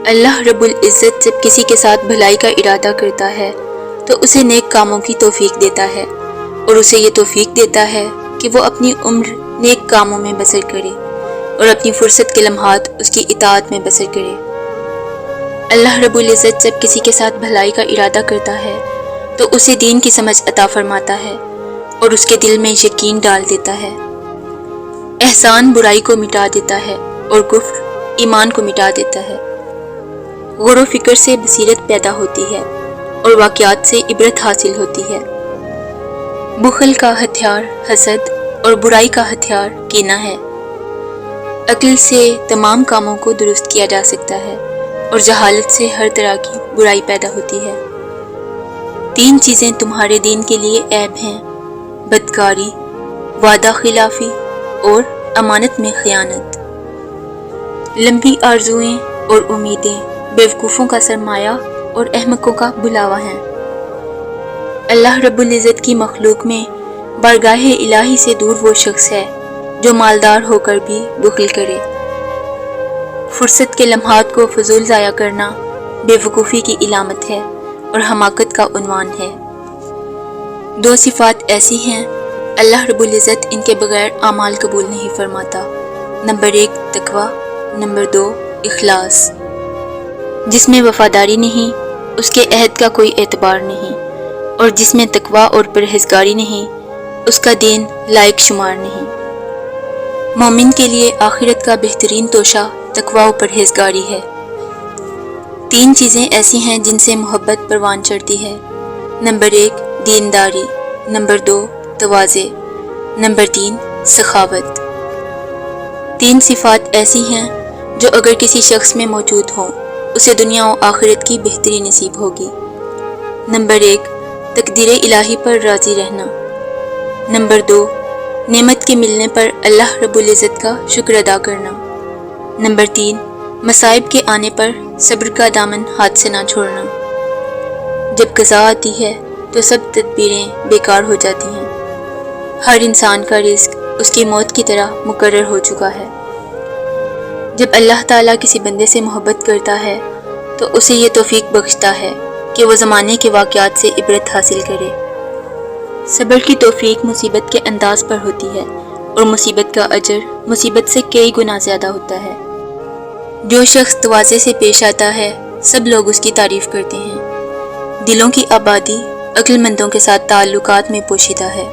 اللہ رب العزت جب کسی کے ساتھ بھلائی کا ارادہ کرتا ہے تو اسے نیک کاموں کی توفیق دیتا ہے، اور اسے یہ توفیق دیتا ہے کہ وہ اپنی عمر نیک کاموں میں بسر کرے اور اپنی فرصت کے لمحات اس کی اطاعت میں بسر کرے۔ اللہ رب العزت جب کسی کے ساتھ بھلائی کا ارادہ کرتا ہے تو اسے دین کی سمجھ عطا فرماتا ہے اور اس کے دل میں یقین ڈال دیتا ہے۔ احسان برائی کو مٹا دیتا ہے اور کفر ایمان کو مٹا دیتا ہے۔ غور و فکر سے بصیرت پیدا ہوتی ہے اور واقعات سے عبرت حاصل ہوتی ہے۔ بخل کا ہتھیار حسد اور برائی کا ہتھیار کینہ ہے۔ عقل سے تمام کاموں کو درست کیا جا سکتا ہے اور جہالت سے ہر طرح کی برائی پیدا ہوتی ہے۔ 3 چیزیں تمہارے دین کے لیے عیب ہیں: بدکاری، وعدہ خلافی اور امانت میں خیانت۔ لمبی آرزوئیں اور امیدیں بیوقوفوں کا سرمایہ اور احمقوں کا بلاوا ہیں۔ اللہ رب العزت کی مخلوق میں بارگاہ الہی سے دور وہ شخص ہے جو مالدار ہو کر بھی بخل کرے۔ فرصت کے لمحات کو فضول ضائع کرنا بے وقوفی کی علامت ہے اور حماقت کا عنوان ہے۔ 2 صفات ایسی ہیں اللہ رب العزت ان کے بغیر اعمال قبول نہیں فرماتا۔ نمبر 1 تقوی، نمبر 2 اخلاص۔ جس میں وفاداری نہیں اس کے عہد کا کوئی اعتبار نہیں، اور جس میں تقوی اور پرہیزگاری نہیں اس کا دین لائق شمار نہیں۔ مومن کے لیے آخرت کا بہترین توشہ تقوی و پرہیزگاری ہے۔ 3 چیزیں ایسی ہیں جن سے محبت پروان چڑھتی ہے۔ نمبر 1 دینداری، نمبر 2 تواضع، نمبر 3 سخاوت۔ 3 صفات ایسی ہیں جو اگر کسی شخص میں موجود ہوں اسے دنیا و آخرت کی بہتری نصیب ہوگی۔ نمبر 1 تقدیر الہی پر راضی رہنا، نمبر 2 نعمت کے ملنے پر اللہ رب العزت کا شکر ادا کرنا، نمبر 3 مصائب کے آنے پر صبر کا دامن ہاتھ سے نہ چھوڑنا۔ جب قضا آتی ہے تو سب تدبیریں بیکار ہو جاتی ہیں۔ ہر انسان کا رزق اس کی موت کی طرح مقرر ہو چکا ہے۔ جب اللہ تعالیٰ کسی بندے سے محبت کرتا ہے تو اسے یہ توفیق بخشتا ہے کہ وہ زمانے کے واقعات سے عبرت حاصل کرے۔ صبر کی توفیق مصیبت کے انداز پر ہوتی ہے اور مصیبت کا اجر مصیبت سے کئی گنا زیادہ ہوتا ہے۔ جو شخص تواضع سے پیش آتا ہے سب لوگ اس کی تعریف کرتے ہیں۔ دلوں کی آبادی عقل مندوں کے ساتھ تعلقات میں پوشیدہ ہے۔